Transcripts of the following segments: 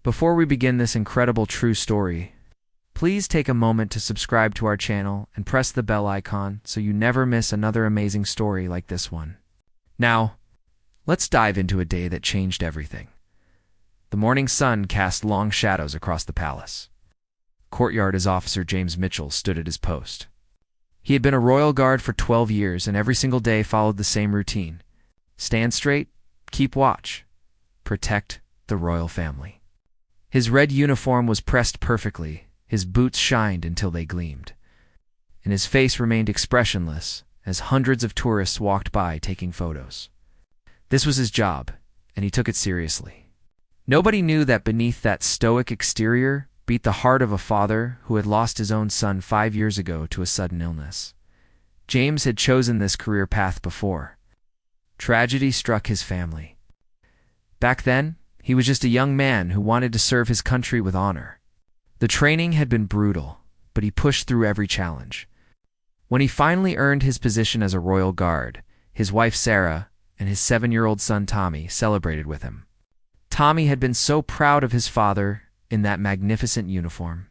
Before we begin this incredible true story, please take a moment to subscribe to our channel and press the bell icon so you never miss another amazing story like this one. Now, let's dive into a day that changed everything. The morning sun cast long shadows across the palace. Courtyard as Officer James Mitchell stood at his post. He had been a royal guard for 12 years and every single day followed the same routine. Stand straight, keep watch, protect the royal family. His red uniform was pressed perfectly, his boots shined until they gleamed, and his face remained expressionless as hundreds of tourists walked by taking photos. This was his job, and he took it seriously. Nobody knew that beneath that stoic exterior beat the heart of a father who had lost his own son 5 years ago to a sudden illness. James had chosen this career path before. Tragedy struck his family. Back then, he was just a young man who wanted to serve his country with honor. The training had been brutal, but he pushed through every challenge. When he finally earned his position as a royal guard, his wife Sarah and his 7-year-old son Tommy celebrated with him. Tommy had been so proud of his father in that magnificent uniform.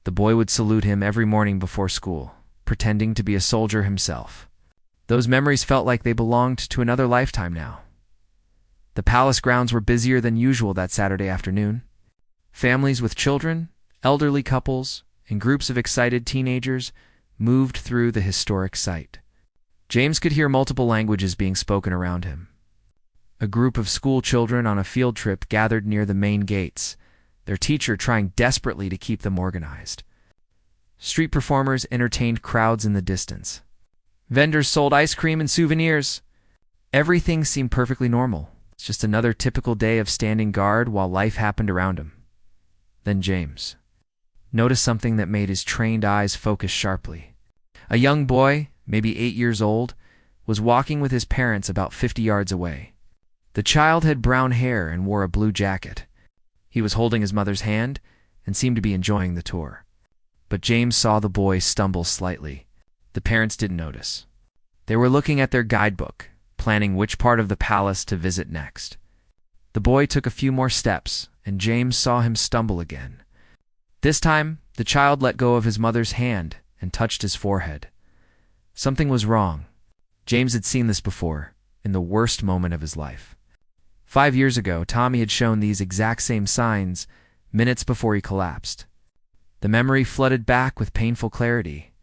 The boy would salute him every morning before school, pretending to be a soldier himself. Those memories felt like they belonged to another lifetime now. The palace grounds were busier than usual that Saturday afternoon. Families with children, elderly couples, and groups of excited teenagers moved through the historic site. James could hear multiple languages being spoken around him. A group of school children on a field trip gathered near the main gates, their teacher trying desperately to keep them organized. Street performers entertained crowds in the distance. Vendors sold ice cream and souvenirs. Everything seemed perfectly normal. It's just another typical day of standing guard while life happened around him. Then James noticed something that made his trained eyes focus sharply. A young boy, maybe 8 years old, was walking with his parents about 50 yards away. The child had brown hair and wore a blue jacket. He was holding his mother's hand and seemed to be enjoying the tour. But James saw the boy stumble slightly. The parents didn't notice. They were looking at their guidebook, planning which part of the palace to visit next. The boy took a few more steps, and James saw him stumble again. This time, the child let go of his mother's hand and touched his forehead. Something was wrong. James had seen this before, in the worst moment of his life. 5 years ago, Tommy had shown these exact same signs minutes before he collapsed. The memory flooded back with painful clarity.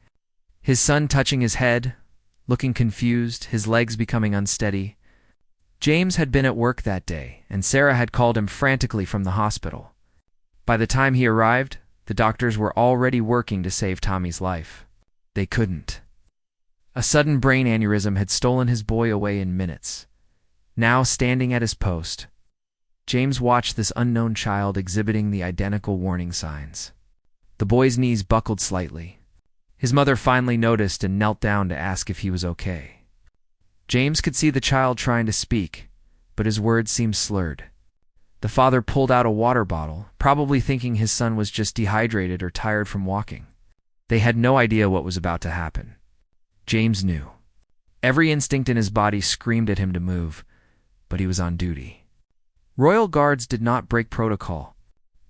His son touching his head, looking confused, his legs becoming unsteady. James had been at work that day, and Sarah had called him frantically from the hospital. By the time he arrived, the doctors were already working to save Tommy's life. They couldn't. A sudden brain aneurysm had stolen his boy away in minutes. Now standing at his post, James watched this unknown child exhibiting the identical warning signs. The boy's knees buckled slightly. His mother finally noticed and knelt down to ask if he was okay. James could see the child trying to speak, but his words seemed slurred. The father pulled out a water bottle, probably thinking his son was just dehydrated or tired from walking. They had no idea what was about to happen. James knew. Every instinct in his body screamed at him to move, but he was on duty. Royal guards did not break protocol.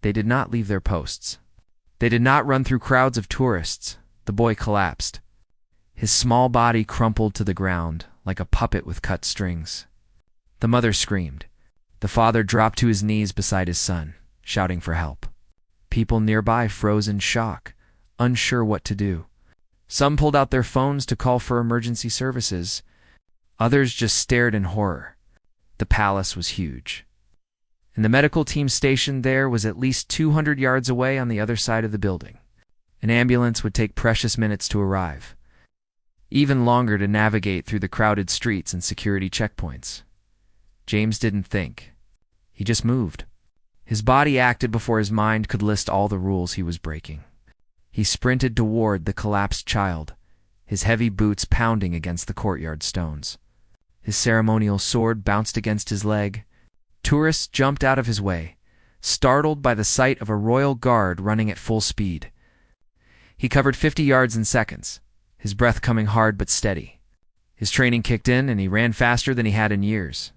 They did not leave their posts. They did not run through crowds of tourists. The boy collapsed. His small body crumpled to the ground like a puppet with cut strings. The mother screamed. The father dropped to his knees beside his son, shouting for help. People nearby froze in shock, unsure what to do. Some pulled out their phones to call for emergency services. Others just stared in horror. The palace was huge, and the medical team stationed there was at least 200 yards away on the other side of the building. An ambulance would take precious minutes to arrive, even longer to navigate through the crowded streets and security checkpoints. James didn't think. He just moved. His body acted before his mind could list all the rules he was breaking. He sprinted toward the collapsed child, his heavy boots pounding against the courtyard stones. His ceremonial sword bounced against his leg. Tourists jumped out of his way, startled by the sight of a royal guard running at full speed. He covered 50 yards in seconds, his breath coming hard but steady. His training kicked in, and he ran faster than he had in years.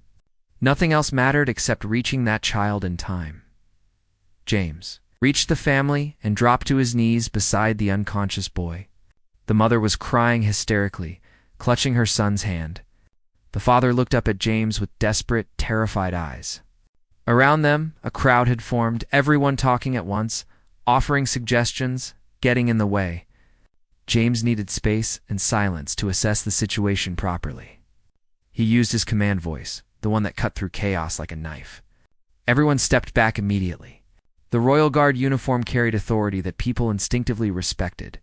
Nothing else mattered except reaching that child in time. James reached the family and dropped to his knees beside the unconscious boy. The mother was crying hysterically, clutching her son's hand. The father looked up at James with desperate, terrified eyes. Around them, a crowd had formed, everyone talking at once, offering suggestions, getting in the way. James needed space and silence to assess the situation properly. He used his command voice, the one that cut through chaos like a knife. Everyone stepped back immediately. The Royal Guard uniform carried authority that people instinctively respected.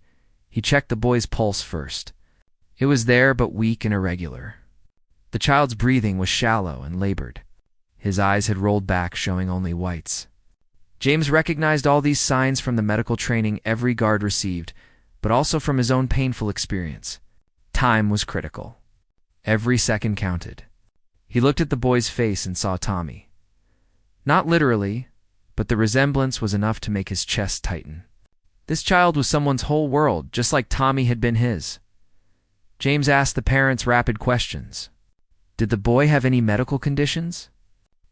He checked the boy's pulse first. It was there, but weak and irregular. The child's breathing was shallow and labored. His eyes had rolled back, showing only whites. James recognized all these signs from the medical training every guard received, but also from his own painful experience. Time was critical. Every second counted. He looked at the boy's face and saw Tommy. Not literally, but the resemblance was enough to make his chest tighten. This child was someone's whole world, just like Tommy had been his. James asked the parents rapid questions. Did the boy have any medical conditions?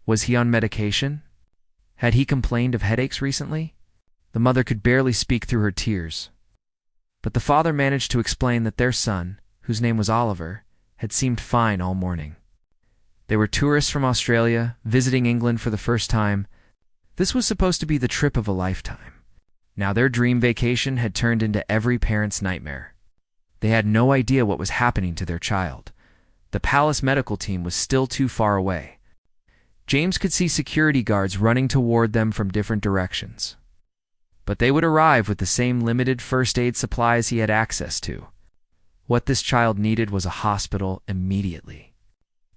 Was he on medication? Had he complained of headaches recently? The mother could barely speak through her tears. But the father managed to explain that their son, whose name was Oliver, had seemed fine all morning. They were tourists from Australia, visiting England for the first time. This was supposed to be the trip of a lifetime. Now their dream vacation had turned into every parent's nightmare. They had no idea what was happening to their child. The palace medical team was still too far away. James could see security guards running toward them from different directions. But they would arrive with the same limited first aid supplies he had access to. What this child needed was a hospital immediately.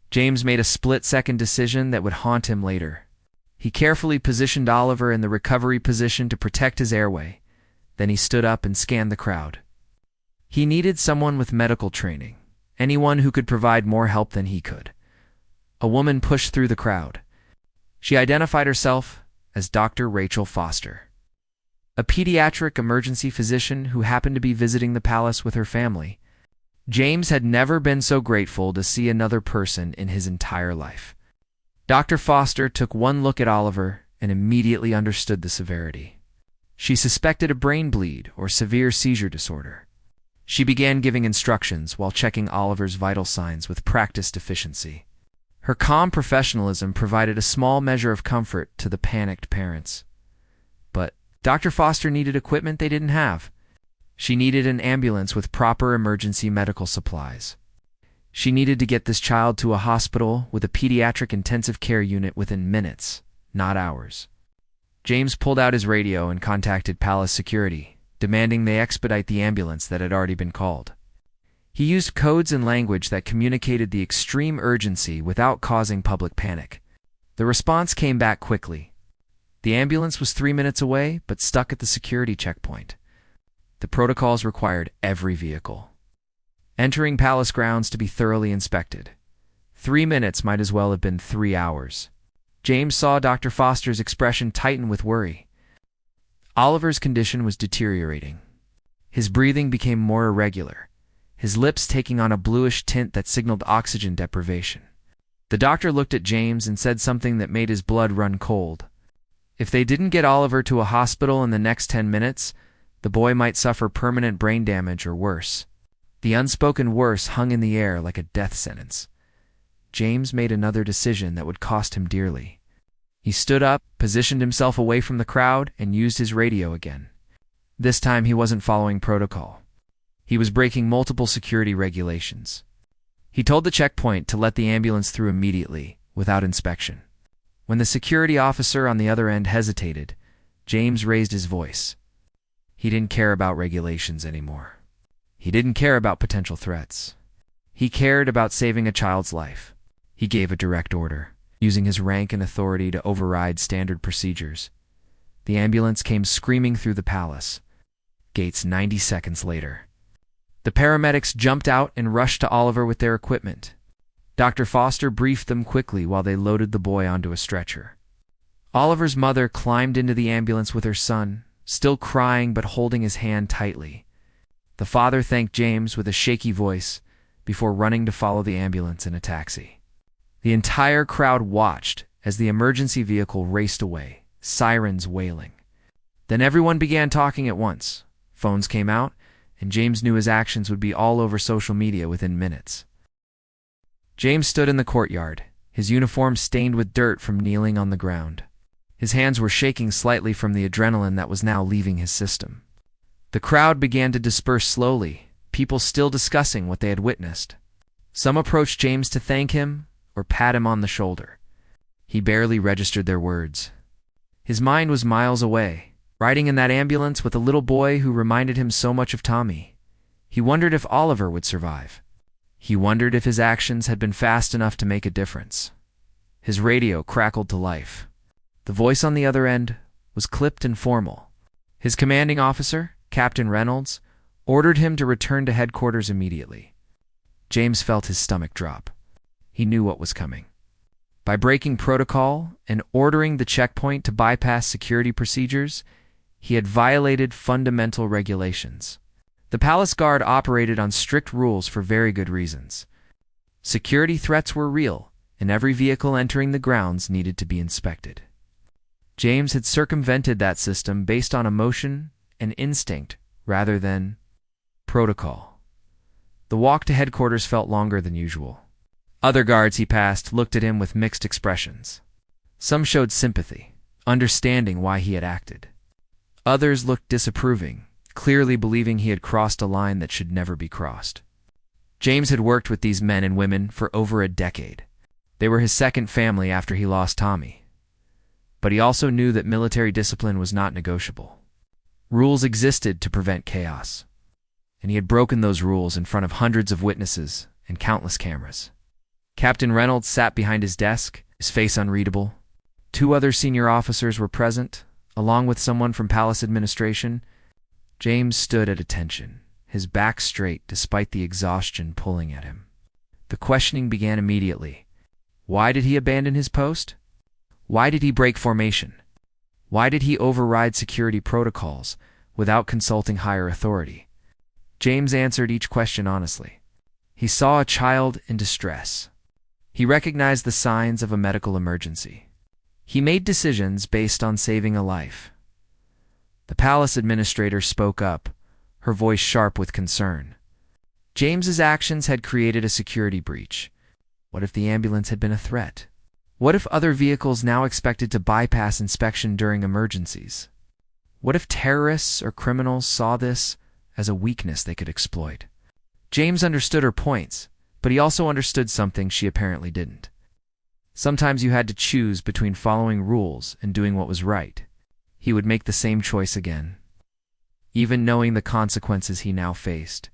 James made a split-second decision that would haunt him later. He carefully positioned Oliver in the recovery position to protect his airway. Then he stood up and scanned the crowd. He needed someone with medical training, anyone who could provide more help than he could. A woman pushed through the crowd. She identified herself as Dr. Rachel Foster, a pediatric emergency physician who happened to be visiting the palace with her family. James had never been so grateful to see another person in his entire life. Dr. Foster took one look at Oliver and immediately understood the severity. She suspected a brain bleed or severe seizure disorder. She began giving instructions while checking Oliver's vital signs with practiced efficiency. Her calm professionalism provided a small measure of comfort to the panicked parents. But Dr. Foster needed equipment they didn't have. She needed an ambulance with proper emergency medical supplies. She needed to get this child to a hospital with a pediatric intensive care unit within minutes, not hours. James pulled out his radio and contacted palace security, demanding they expedite the ambulance that had already been called. He used codes and language that communicated the extreme urgency without causing public panic. The response came back quickly. The ambulance was 3 minutes away, but stuck at the security checkpoint. The protocols required every vehicle entering palace grounds to be thoroughly inspected. 3 minutes might as well have been 3 hours. James saw Dr. Foster's expression tighten with worry. Oliver's condition was deteriorating. His breathing became more irregular, his lips taking on a bluish tint that signaled oxygen deprivation. The doctor looked at James and said something that made his blood run cold. If they didn't get Oliver to a hospital in the next 10 minutes, the boy might suffer permanent brain damage or worse. The unspoken worse hung in the air like a death sentence. James made another decision that would cost him dearly. He stood up, positioned himself away from the crowd, and used his radio again. This time he wasn't following protocol. He was breaking multiple security regulations. He told the checkpoint to let the ambulance through immediately, without inspection. When the security officer on the other end hesitated, James raised his voice. He didn't care about regulations anymore. He didn't care about potential threats. He cared about saving a child's life. He gave a direct order, using his rank and authority to override standard procedures. The ambulance came screaming through the palace. Gates 90 seconds later. The paramedics jumped out and rushed to Oliver with their equipment. Dr. Foster briefed them quickly while they loaded the boy onto a stretcher. Oliver's mother climbed into the ambulance with her son, still crying but holding his hand tightly. The father thanked James with a shaky voice before running to follow the ambulance in a taxi. The entire crowd watched as the emergency vehicle raced away, sirens wailing. Then everyone began talking at once. Phones came out, and James knew his actions would be all over social media within minutes. James stood in the courtyard, his uniform stained with dirt from kneeling on the ground. His hands were shaking slightly from the adrenaline that was now leaving his system. The crowd began to disperse slowly, people still discussing what they had witnessed. Some approached James to thank him or pat him on the shoulder. He barely registered their words. His mind was miles away, riding in that ambulance with a little boy who reminded him so much of Tommy. He wondered if Oliver would survive. He wondered if his actions had been fast enough to make a difference. His radio crackled to life. The voice on the other end was clipped and formal. His commanding officer, Captain Reynolds, ordered him to return to headquarters immediately. James felt his stomach drop. He knew what was coming. By breaking protocol and ordering the checkpoint to bypass security procedures, he had violated fundamental regulations. The palace guard operated on strict rules for very good reasons. Security threats were real, and every vehicle entering the grounds needed to be inspected. James had circumvented that system based on emotion and instinct rather than protocol. The walk to headquarters felt longer than usual. Other guards he passed looked at him with mixed expressions. Some showed sympathy, understanding why he had acted. Others looked disapproving, clearly believing he had crossed a line that should never be crossed. James had worked with these men and women for over a decade. They were his second family after he lost Tommy. But he also knew that military discipline was not negotiable. Rules existed to prevent chaos, and he had broken those rules in front of hundreds of witnesses and countless cameras. Captain Reynolds sat behind his desk, his face unreadable. 2 other senior officers were present, along with someone from palace administration. James stood at attention, his back straight despite the exhaustion pulling at him. The questioning began immediately. Why did he abandon his post? Why did he break formation? Why did he override security protocols without consulting higher authority? James answered each question honestly. He saw a child in distress. He recognized the signs of a medical emergency. He made decisions based on saving a life. The palace administrator spoke up, her voice sharp with concern. James's actions had created a security breach. What if the ambulance had been a threat? What if other vehicles now expected to bypass inspection during emergencies? What if terrorists or criminals saw this as a weakness they could exploit? James understood her points, but he also understood something she apparently didn't. Sometimes you had to choose between following rules and doing what was right. He would make the same choice again. Even knowing the consequences he now faced,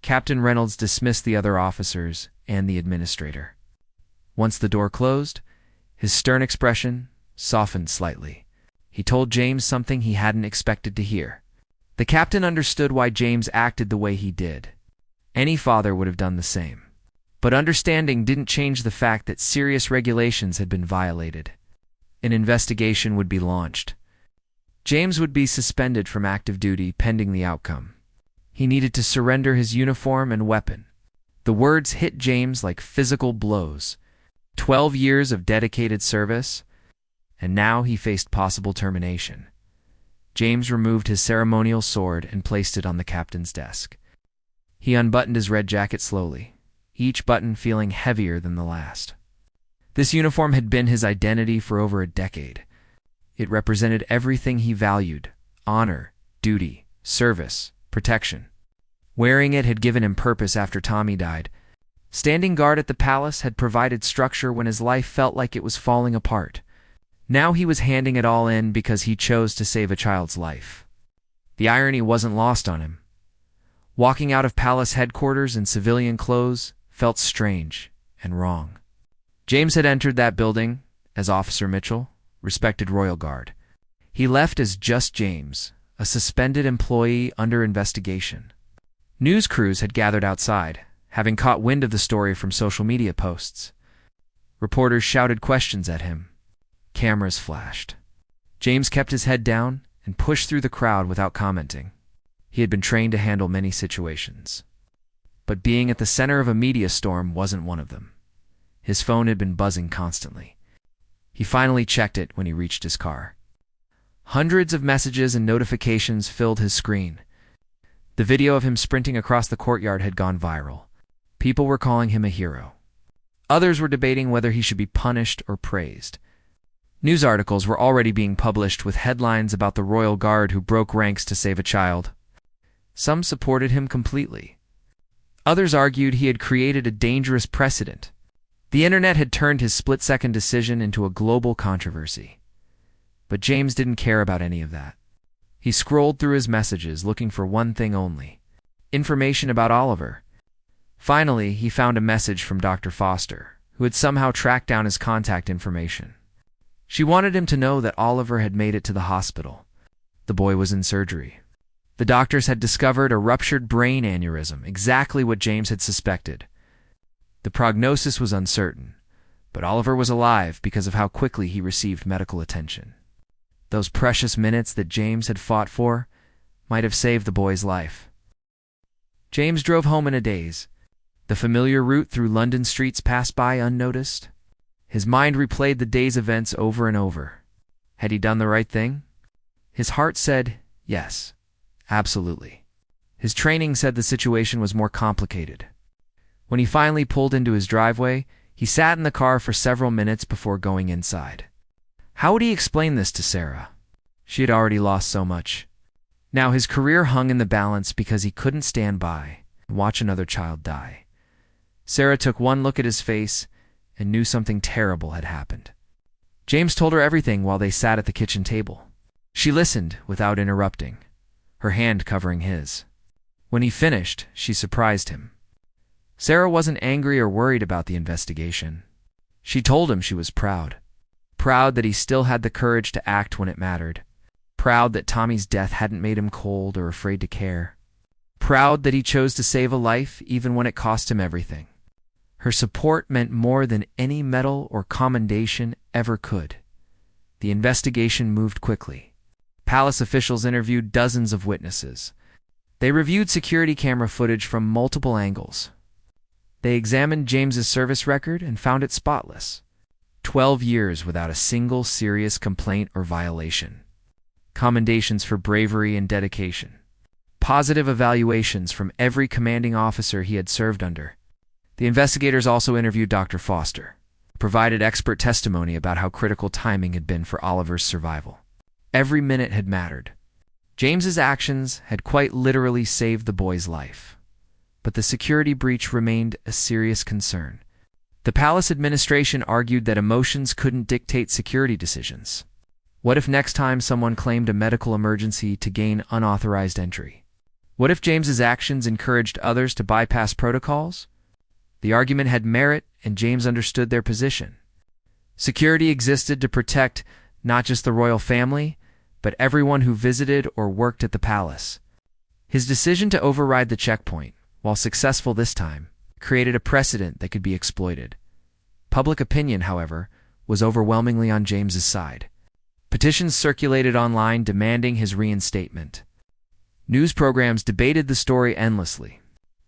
Captain Reynolds dismissed the other officers and the administrator. Once the door closed, his stern expression softened slightly. He told James something he hadn't expected to hear. The captain understood why James acted the way he did. Any father would have done the same. But understanding didn't change the fact that serious regulations had been violated. An investigation would be launched. James would be suspended from active duty pending the outcome. He needed to surrender his uniform and weapon. The words hit James like physical blows. 12 years of dedicated service, and now he faced possible termination. James removed his ceremonial sword and placed it on the captain's desk. He unbuttoned his red jacket slowly, each button feeling heavier than the last. This uniform had been his identity for over a decade. It represented everything he valued: honor, duty, service, protection. Wearing it had given him purpose after Tommy died. Standing guard at the palace had provided structure when his life felt like it was falling apart. Now he was handing it all in because he chose to save a child's life. The irony wasn't lost on him. Walking out of palace headquarters in civilian clothes felt strange and wrong. James had entered that building as Officer Mitchell, respected royal guard. He left as just James, a suspended employee under investigation. News crews had gathered outside, having caught wind of the story from social media posts. Reporters shouted questions at him. Cameras flashed. James kept his head down and pushed through the crowd without commenting. He had been trained to handle many situations. But being at the center of a media storm wasn't one of them. His phone had been buzzing constantly. He finally checked it when he reached his car. Hundreds of messages and notifications filled his screen. The video of him sprinting across the courtyard had gone viral. People were calling him a hero. Others were debating whether he should be punished or praised. News articles were already being published with headlines about the royal guard who broke ranks to save a child. Some supported him completely. Others argued he had created a dangerous precedent. The internet had turned his split-second decision into a global controversy. But James didn't care about any of that. He scrolled through his messages looking for one thing only: information about Oliver. Finally, he found a message from Dr. Foster, who had somehow tracked down his contact information. She wanted him to know that Oliver had made it to the hospital. The boy was in surgery. The doctors had discovered a ruptured brain aneurysm, exactly what James had suspected. The prognosis was uncertain, but Oliver was alive because of how quickly he received medical attention. Those precious minutes that James had fought for might have saved the boy's life. James drove home in a daze. The familiar route through London streets passed by unnoticed. His mind replayed the day's events over and over. Had he done the right thing? His heart said yes, absolutely. His training said the situation was more complicated. When he finally pulled into his driveway, he sat in the car for several minutes before going inside. How would he explain this to Sarah? She had already lost so much. Now his career hung in the balance because he couldn't stand by and watch another child die. Sarah took one look at his face and knew something terrible had happened. James told her everything while they sat at the kitchen table. She listened without interrupting, her hand covering his. When he finished, she surprised him. Sarah wasn't angry or worried about the investigation. She told him she was proud. Proud that he still had the courage to act when it mattered. Proud that Tommy's death hadn't made him cold or afraid to care. Proud that he chose to save a life even when it cost him everything. Her support meant more than any medal or commendation ever could. The investigation moved quickly. Palace officials interviewed dozens of witnesses. They reviewed security camera footage from multiple angles. They examined James's service record and found it spotless. 12 years without a single serious complaint or violation. Commendations for bravery and dedication. Positive evaluations from every commanding officer he had served under. The investigators also interviewed Dr. Foster, who provided expert testimony about how critical timing had been for Oliver's survival. Every minute had mattered. James's actions had quite literally saved the boy's life. But the security breach remained a serious concern. The palace administration argued that emotions couldn't dictate security decisions. What if next time someone claimed a medical emergency to gain unauthorized entry? What if James's actions encouraged others to bypass protocols? The argument had merit, and James understood their position. Security existed to protect not just the royal family, but everyone who visited or worked at the palace. His decision to override the checkpoint, while successful this time, created a precedent that could be exploited. Public opinion, however, was overwhelmingly on James's side. Petitions circulated online demanding his reinstatement. News programs debated the story endlessly.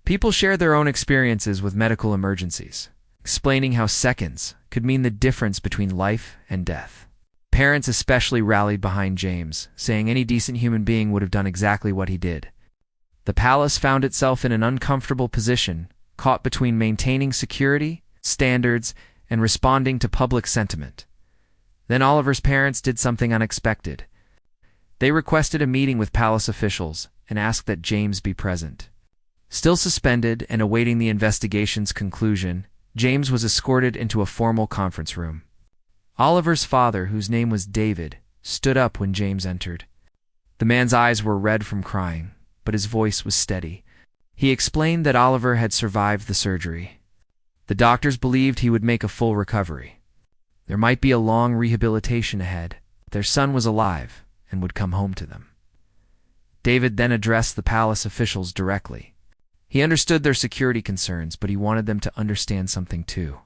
People shared their own experiences with medical emergencies, explaining how seconds could mean the difference between life and death. Parents especially rallied behind James, saying any decent human being would have done exactly what he did. The palace found itself in an uncomfortable position, caught between maintaining security, standards, and responding to public sentiment. Then Oliver's parents did something unexpected. They requested a meeting with palace officials and asked that James be present. Still suspended and awaiting the investigation's conclusion, James was escorted into a formal conference room. Oliver's father, whose name was David, stood up when James entered. The man's eyes were red from crying, but his voice was steady. He explained that Oliver had survived the surgery. The doctors believed he would make a full recovery. There might be a long rehabilitation ahead, but their son was alive and would come home to them. David then addressed the palace officials directly. He understood their security concerns, but he wanted them to understand something too.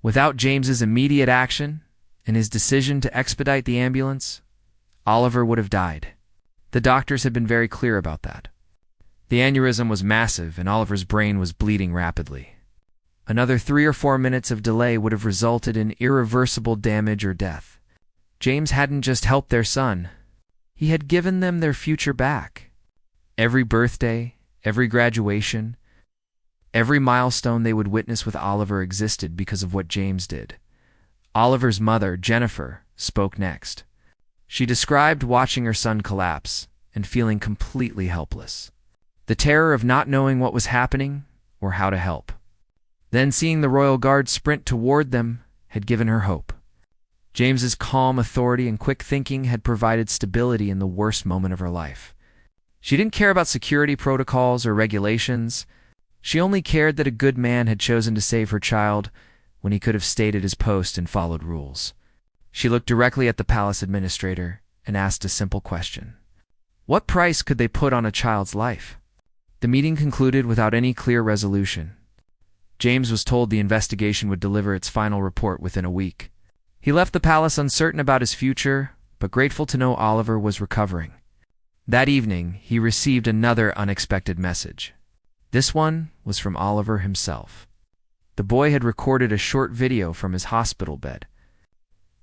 Without James's immediate action and his decision to expedite the ambulance, Oliver would have died. The doctors had been very clear about that. The aneurysm was massive and Oliver's brain was bleeding rapidly. Another 3 or 4 minutes of delay would have resulted in irreversible damage or death. James hadn't just helped their son. He had given them their future back. Every birthday, every graduation, every milestone they would witness with Oliver existed because of what James did. Oliver's mother, Jennifer, spoke next. She described watching her son collapse and feeling completely helpless. The terror of not knowing what was happening or how to help. Then seeing the royal guard sprint toward them had given her hope. James's calm authority and quick thinking had provided stability in the worst moment of her life. She didn't care about security protocols or regulations. She only cared that a good man had chosen to save her child when he could have stayed at his post and followed rules. She looked directly at the palace administrator and asked a simple question. What price could they put on a child's life? The meeting concluded without any clear resolution. James was told the investigation would deliver its final report within a week. He left the palace uncertain about his future, but grateful to know Oliver was recovering. That evening, he received another unexpected message. This one was from Oliver himself. The boy had recorded a short video from his hospital bed.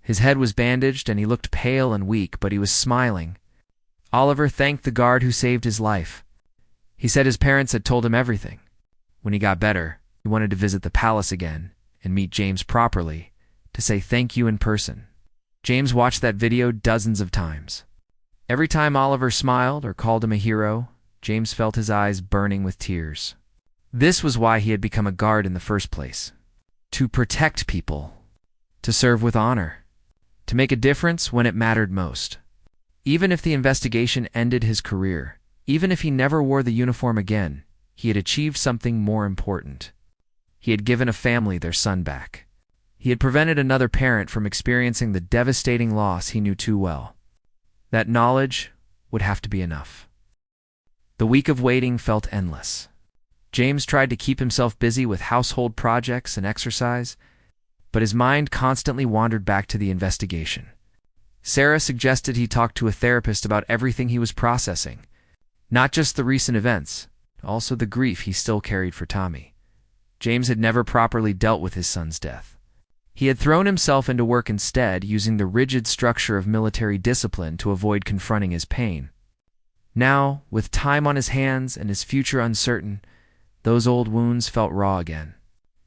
His head was bandaged and he looked pale and weak, but he was smiling. Oliver thanked the guard who saved his life. He said his parents had told him everything. When he got better, he wanted to visit the palace again and meet James properly, to say thank you in person. James watched that video dozens of times. Every time Oliver smiled or called him a hero, James felt his eyes burning with tears. This was why he had become a guard in the first place. To protect people. To serve with honor. To make a difference when it mattered most. Even if the investigation ended his career, even if he never wore the uniform again, he had achieved something more important. He had given a family their son back. He had prevented another parent from experiencing the devastating loss he knew too well. That knowledge would have to be enough. The week of waiting felt endless. James tried to keep himself busy with household projects and exercise, but his mind constantly wandered back to the investigation. Sarah suggested he talk to a therapist about everything he was processing, not just the recent events, also the grief he still carried for Tommy. James had never properly dealt with his son's death. He had thrown himself into work instead, using the rigid structure of military discipline to avoid confronting his pain. Now, with time on his hands and his future uncertain, those old wounds felt raw again.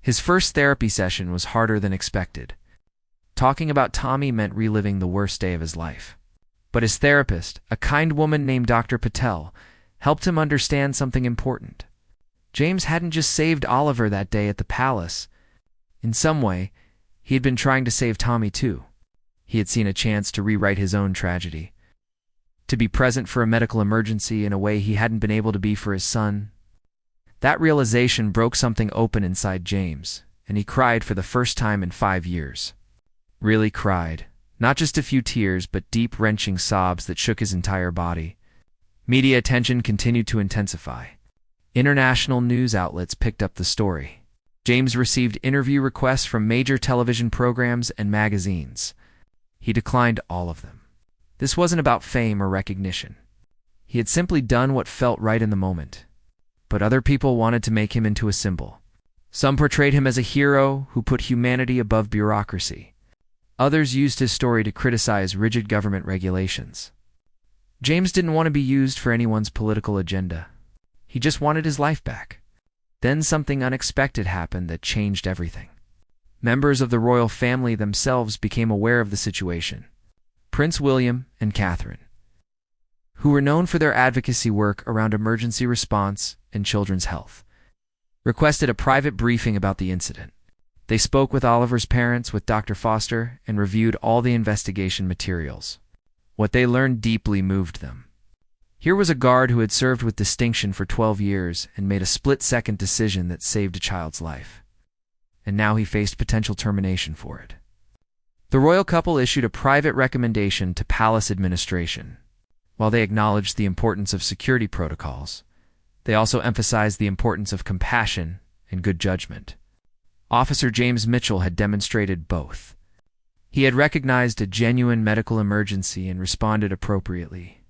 His first therapy session was harder than expected. Talking about Tommy meant reliving the worst day of his life. But his therapist, a kind woman named Dr. Patel, helped him understand something important. James hadn't just saved Oliver that day at the palace. In some way, he had been trying to save Tommy too. He had seen a chance to rewrite his own tragedy. To be present for a medical emergency in a way he hadn't been able to be for his son. That realization broke something open inside James, and he cried for the first time in 5 years. Really cried. Not just a few tears, but deep, wrenching sobs that shook his entire body. Media attention continued to intensify. International news outlets picked up the story. James received interview requests from major television programs and magazines. He declined all of them. This wasn't about fame or recognition. He had simply done what felt right in the moment. But other people wanted to make him into a symbol. Some portrayed him as a hero who put humanity above bureaucracy. Others used his story to criticize rigid government regulations. James didn't want to be used for anyone's political agenda. He just wanted his life back. Then something unexpected happened that changed everything. Members of the royal family themselves became aware of the situation. Prince William and Catherine, who were known for their advocacy work around emergency response and children's health, requested a private briefing about the incident. They spoke with Oliver's parents, with Dr. Foster, and reviewed all the investigation materials. What they learned deeply moved them. Here was a guard who had served with distinction for 12 years and made a split-second decision that saved a child's life. And now he faced potential termination for it. The royal couple issued a private recommendation to palace administration. While they acknowledged the importance of security protocols, they also emphasized the importance of compassion and good judgment. Officer James Mitchell had demonstrated both. He had recognized a genuine medical emergency and responded appropriately.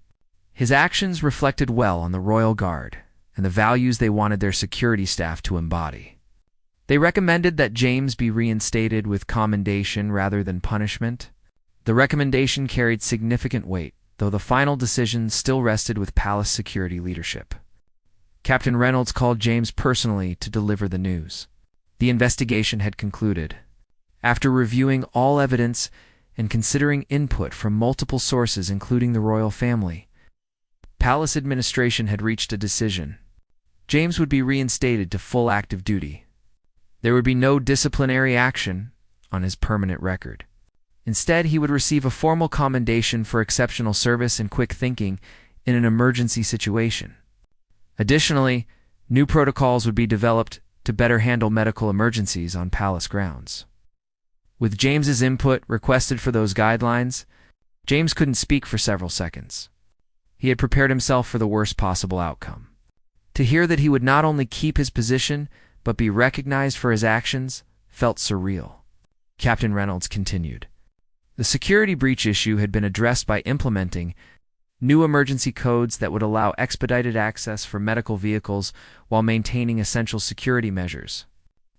His actions reflected well on the Royal Guard and the values they wanted their security staff to embody. They recommended that James be reinstated with commendation rather than punishment. The recommendation carried significant weight. though the final decision still rested with palace security leadership. Captain Reynolds called James personally to deliver the news. The investigation had concluded. After reviewing all evidence and considering input from multiple sources including the royal family, palace administration had reached a decision. James would be reinstated to full active duty. There would be no disciplinary action on his permanent record. Instead, he would receive a formal commendation for exceptional service and quick thinking in an emergency situation. Additionally, new protocols would be developed to better handle medical emergencies on palace grounds. With James's input requested for those guidelines, James couldn't speak for several seconds. He had prepared himself for the worst possible outcome. To hear that he would not only keep his position, but be recognized for his actions, felt surreal. Captain Reynolds continued. The security breach issue had been addressed by implementing new emergency codes that would allow expedited access for medical vehicles while maintaining essential security measures.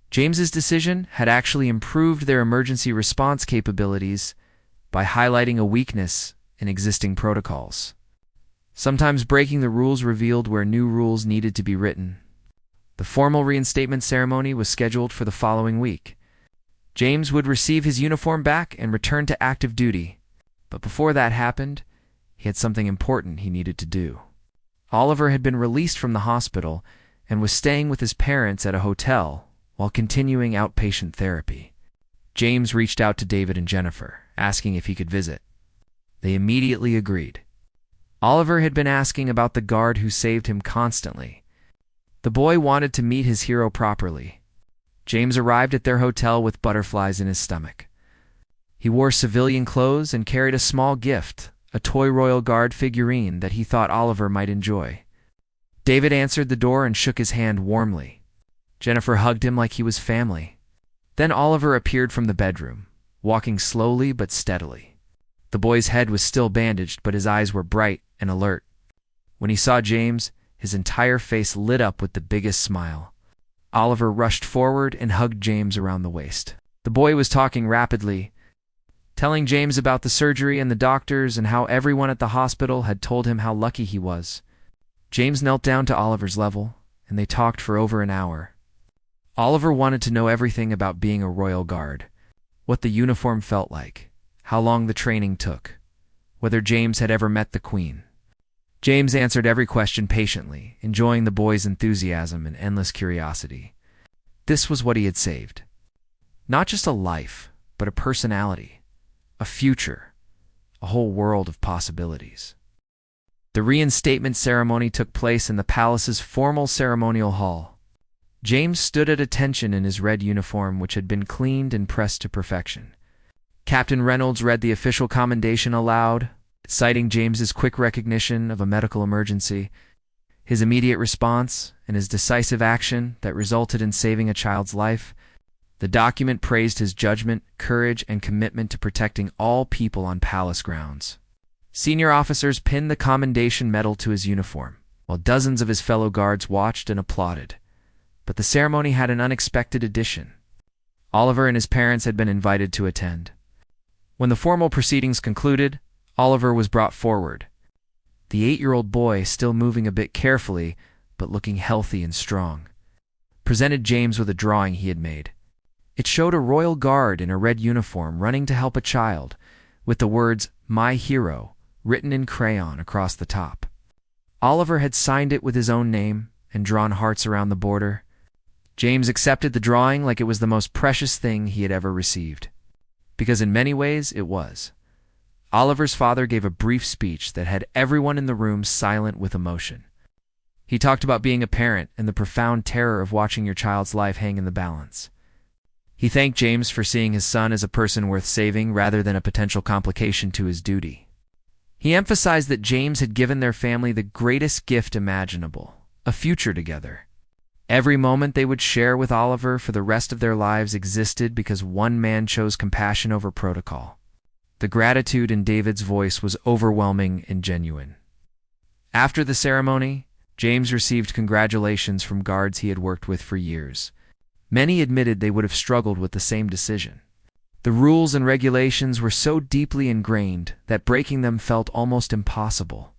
James's decision had actually improved their emergency response capabilities by highlighting a weakness in existing protocols. Sometimes breaking the rules revealed where new rules needed to be written. The formal reinstatement ceremony was scheduled for the following week. James would receive his uniform back and return to active duty, but before that happened, he had something important he needed to do. Oliver had been released from the hospital and was staying with his parents at a hotel while continuing outpatient therapy. James reached out to David and Jennifer, asking if he could visit. They immediately agreed. Oliver had been asking about the guard who saved him constantly. The boy wanted to meet his hero properly. James arrived at their hotel with butterflies in his stomach. He wore civilian clothes and carried a small gift, a toy Royal Guard figurine that he thought Oliver might enjoy. David answered the door and shook his hand warmly. Jennifer hugged him like he was family. Then Oliver appeared from the bedroom, walking slowly but steadily. The boy's head was still bandaged, but his eyes were bright and alert. When he saw James, his entire face lit up with the biggest smile. Oliver rushed forward and hugged James around the waist. The boy was talking rapidly, telling James about the surgery and the doctors and how everyone at the hospital had told him how lucky he was. James knelt down to Oliver's level, and they talked for over an hour. Oliver wanted to know everything about being a royal guard, what the uniform felt like, how long the training took, whether James had ever met the Queen. James answered every question patiently, enjoying the boy's enthusiasm and endless curiosity. This was what he had saved. Not just a life, but a personality, a future, a whole world of possibilities. The reinstatement ceremony took place in the palace's formal ceremonial hall. James stood at attention in his red uniform, which had been cleaned and pressed to perfection. Captain Reynolds read the official commendation aloud, citing James's quick recognition of a medical emergency, his immediate response, and his decisive action that resulted in saving a child's life. The document praised his judgment, courage, and commitment to protecting all people on palace grounds. Senior officers pinned the commendation medal to his uniform, while dozens of his fellow guards watched and applauded. But the ceremony had an unexpected addition. Oliver and his parents had been invited to attend. When the formal proceedings concluded, Oliver was brought forward. The 8-year-old boy, still moving a bit carefully, but looking healthy and strong, presented James with a drawing he had made. It showed a royal guard in a red uniform running to help a child, with the words, "My Hero," written in crayon across the top. Oliver had signed it with his own name and drawn hearts around the border. James accepted the drawing like it was the most precious thing he had ever received. Because in many ways it was. Oliver's father gave a brief speech that had everyone in the room silent with emotion. He talked about being a parent and the profound terror of watching your child's life hang in the balance. He thanked James for seeing his son as a person worth saving rather than a potential complication to his duty. He emphasized that James had given their family the greatest gift imaginable, a future together. Every moment they would share with Oliver for the rest of their lives existed because one man chose compassion over protocol. The gratitude in David's voice was overwhelming and genuine. After the ceremony, James received congratulations from guards he had worked with for years. Many admitted they would have struggled with the same decision. The rules and regulations were so deeply ingrained that breaking them felt almost impossible.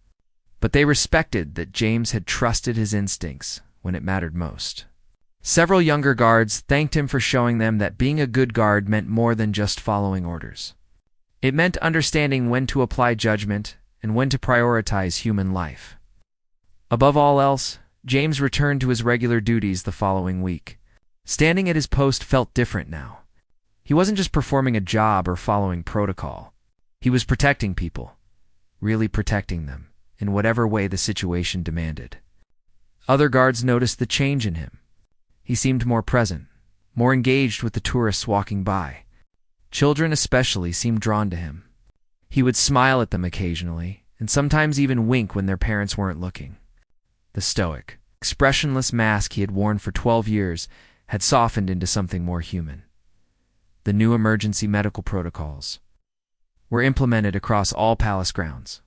But they respected that James had trusted his instincts when it mattered most. Several younger guards thanked him for showing them that being a good guard meant more than just following orders. It meant understanding when to apply judgment and when to prioritize human life. Above all else, James returned to his regular duties the following week. Standing at his post felt different now. He wasn't just performing a job or following protocol. He was protecting people, really protecting them, in whatever way the situation demanded. Other guards noticed the change in him. He seemed more present, more engaged with the tourists walking by. Children especially seemed drawn to him. He would smile at them occasionally, and sometimes even wink when their parents weren't looking. The stoic, expressionless mask he had worn for 12 years had softened into something more human. The new emergency medical protocols were implemented across all palace grounds.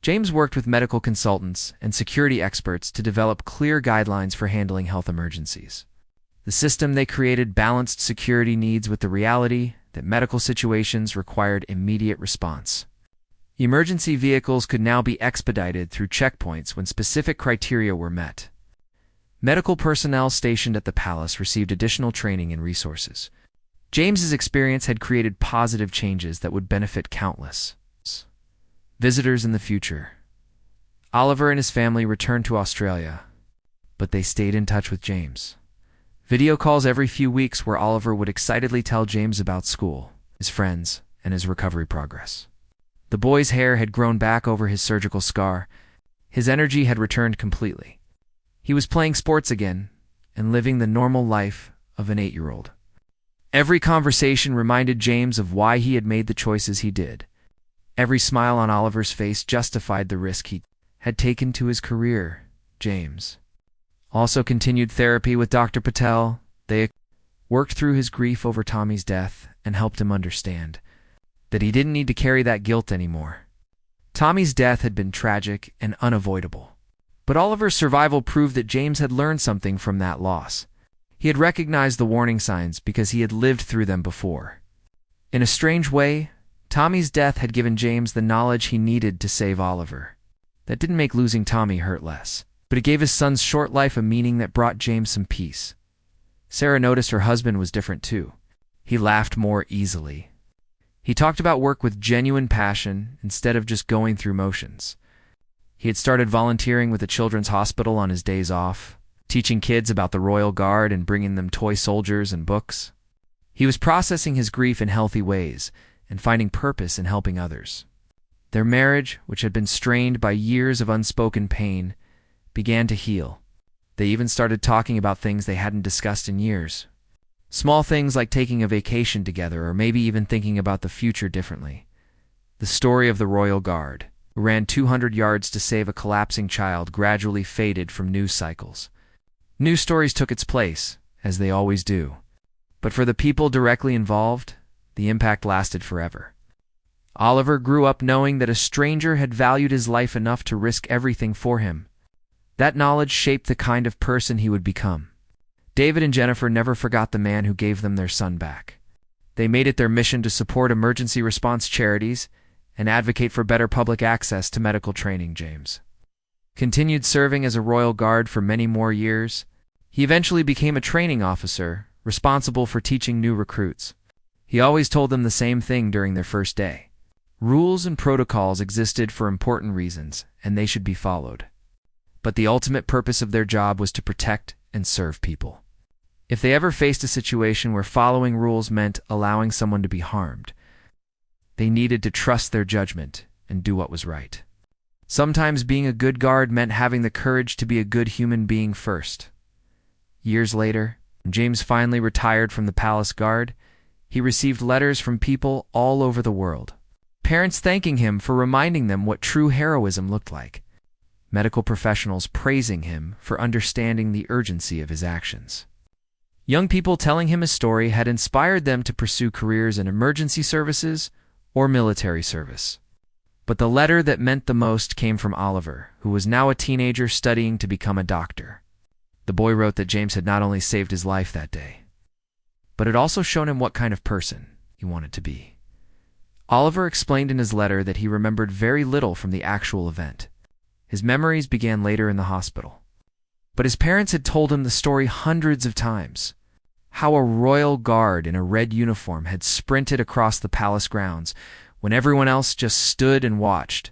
James worked with medical consultants and security experts to develop clear guidelines for handling health emergencies. The system they created balanced security needs with the reality that medical situations required immediate response. Emergency vehicles could now be expedited through checkpoints when specific criteria were met. Medical personnel stationed at the palace received additional training and resources. James's experience had created positive changes that would benefit countless visitors in the future. Oliver and his family returned to Australia, but they stayed in touch with James. Video calls every few weeks where Oliver would excitedly tell James about school, his friends, and his recovery progress. The boy's hair had grown back over his surgical scar. His energy had returned completely. He was playing sports again and living the normal life of an 8-year-old. Every conversation reminded James of why he had made the choices he did. Every smile on Oliver's face justified the risk he had taken to his career. James also continued therapy with Dr. Patel. They worked through his grief over Tommy's death and helped him understand that he didn't need to carry that guilt anymore. Tommy's death had been tragic and unavoidable, but Oliver's survival proved that James had learned something from that loss. He had recognized the warning signs because he had lived through them before. In a strange way, Tommy's death had given James the knowledge he needed to save Oliver. That didn't make losing Tommy hurt less, but it gave his son's short life a meaning that brought James some peace. Sarah noticed her husband was different too. He laughed more easily. He talked about work with genuine passion instead of just going through motions. He had started volunteering with the Children's Hospital on his days off, teaching kids about the Royal Guard and bringing them toy soldiers and books. He was processing his grief in healthy ways and finding purpose in helping others. Their marriage, which had been strained by years of unspoken pain, began to heal. They even started talking about things they hadn't discussed in years. Small things like taking a vacation together or maybe even thinking about the future differently. The story of the Royal Guard, who ran 200 yards to save a collapsing child, gradually faded from news cycles. News stories took its place, as they always do. But for the people directly involved, the impact lasted forever. Oliver grew up knowing that a stranger had valued his life enough to risk everything for him. That knowledge shaped the kind of person he would become. David and Jennifer never forgot the man who gave them their son back. They made it their mission to support emergency response charities and advocate for better public access to medical training. James continued serving as a Royal Guard for many more years. He eventually became a training officer, responsible for teaching new recruits. He always told them the same thing during their first day. Rules and protocols existed for important reasons, and they should be followed. But the ultimate purpose of their job was to protect and serve people. If they ever faced a situation where following rules meant allowing someone to be harmed, they needed to trust their judgment and do what was right. Sometimes being a good guard meant having the courage to be a good human being first. Years later, when James finally retired from the Palace Guard, he received letters from people all over the world. Parents thanking him for reminding them what true heroism looked like. Medical professionals praising him for understanding the urgency of his actions. Young people telling him his story had inspired them to pursue careers in emergency services or military service. But the letter that meant the most came from Oliver, who was now a teenager studying to become a doctor. The boy wrote that James had not only saved his life that day, but had also shown him what kind of person he wanted to be. Oliver explained in his letter that he remembered very little from the actual event. His memories began later in the hospital. But his parents had told him the story hundreds of times. How a royal guard in a red uniform had sprinted across the palace grounds when everyone else just stood and watched.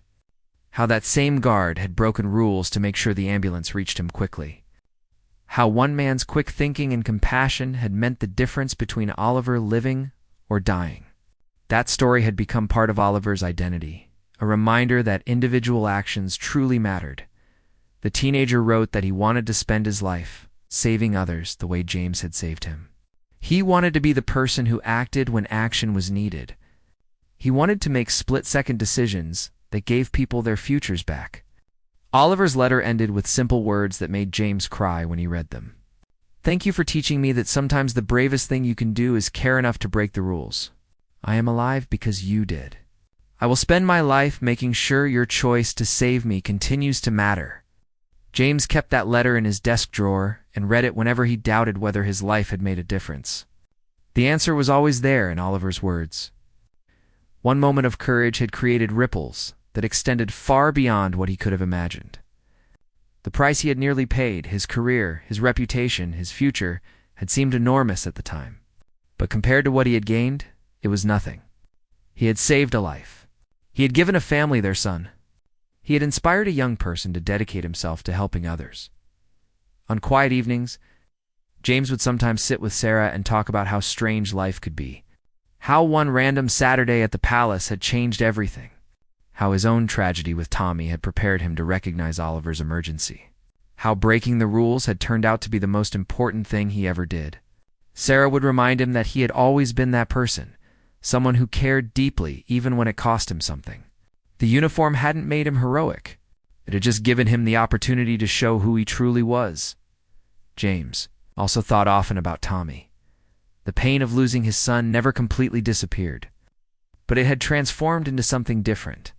How that same guard had broken rules to make sure the ambulance reached him quickly. How one man's quick thinking and compassion had meant the difference between Oliver living or dying. That story had become part of Oliver's identity, a reminder that individual actions truly mattered. The teenager wrote that he wanted to spend his life saving others the way James had saved him. He wanted to be the person who acted when action was needed. He wanted to make split-second decisions that gave people their futures back. Oliver's letter ended with simple words that made James cry when he read them. "Thank you for teaching me that sometimes the bravest thing you can do is care enough to break the rules. I am alive because you did. I will spend my life making sure your choice to save me continues to matter." James kept that letter in his desk drawer and read it whenever he doubted whether his life had made a difference. The answer was always there in Oliver's words. One moment of courage had created ripples that extended far beyond what he could have imagined. The price he had nearly paid, his career, his reputation, his future, had seemed enormous at the time. But compared to what he had gained, it was nothing. He had saved a life. He had given a family their son. He had inspired a young person to dedicate himself to helping others. On quiet evenings, James would sometimes sit with Sarah and talk about how strange life could be. How one random Saturday at the palace had changed everything. How his own tragedy with Tommy had prepared him to recognize Oliver's emergency. How breaking the rules had turned out to be the most important thing he ever did. Sarah would remind him that he had always been that person, someone who cared deeply even when it cost him something. The uniform hadn't made him heroic. It had just given him the opportunity to show who he truly was. James also thought often about Tommy. The pain of losing his son never completely disappeared, but it had transformed into something different.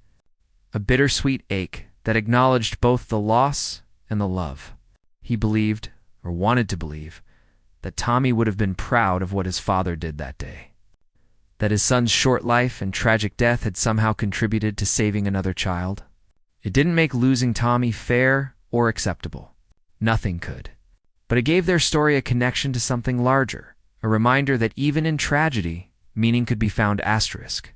A bittersweet ache that acknowledged both the loss and the love. He believed, or wanted to believe, that Tommy would have been proud of what his father did that day. That his son's short life and tragic death had somehow contributed to saving another child. It didn't make losing Tommy fair or acceptable. Nothing could. But it gave their story a connection to something larger, a reminder that even in tragedy, meaning could be found asterisk.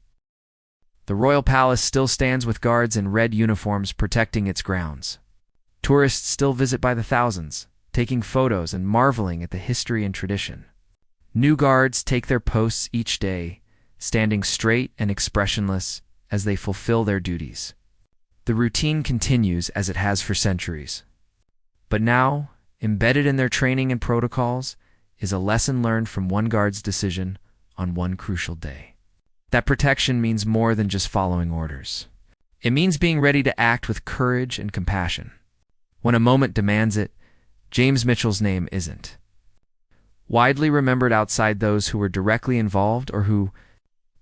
The royal palace still stands with guards in red uniforms protecting its grounds. Tourists still visit by the thousands, taking photos and marveling at the history and tradition. New guards take their posts each day, standing straight and expressionless as they fulfill their duties. The routine continues as it has for centuries. But now, embedded in their training and protocols, is a lesson learned from one guard's decision on one crucial day. That protection means more than just following orders. It means being ready to act with courage and compassion. When a moment demands it, James Mitchell's name isn't. Widely remembered outside those who were directly involved or who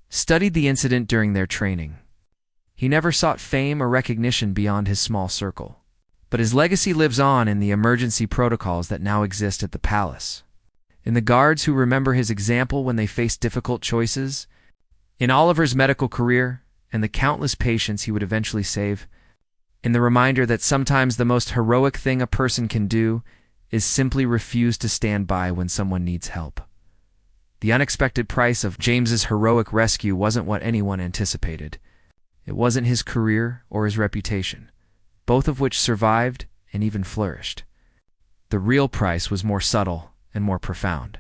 studied the incident during their training. He never sought fame or recognition beyond his small circle. But his legacy lives on in the emergency protocols that now exist at the palace. In the guards who remember his example when they face difficult choices, in Oliver's medical career and the countless patients he would eventually save, in the reminder that sometimes the most heroic thing a person can do is simply refuse to stand by when someone needs help. The unexpected price of James's heroic rescue wasn't what anyone anticipated. It wasn't his career or his reputation, both of which survived and even flourished. The real price was more subtle and more profound.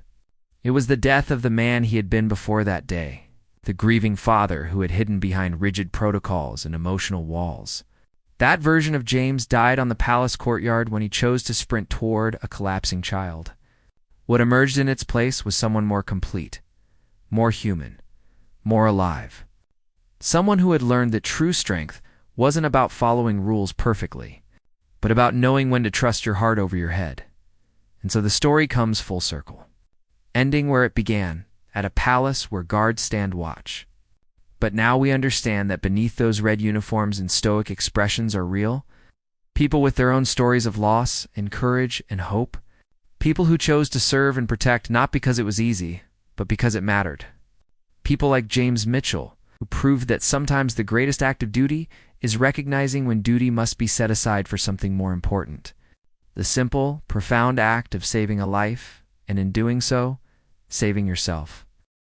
It was the death of the man he had been before that day, the grieving father who had hidden behind rigid protocols and emotional walls. That version of James died on the palace courtyard when he chose to sprint toward a collapsing child. What emerged in its place was someone more complete, more human, more alive. Someone who had learned that true strength wasn't about following rules perfectly, but about knowing when to trust your heart over your head. And so the story comes full circle, ending where it began, at a palace where guards stand watch. But now we understand that beneath those red uniforms and stoic expressions are real people with their own stories of loss and courage and hope, people who chose to serve and protect not because it was easy, but because it mattered. People like James Mitchell, who proved that sometimes the greatest act of duty is recognizing when duty must be set aside for something more important. The simple, profound act of saving a life, and in doing so, saving yourself.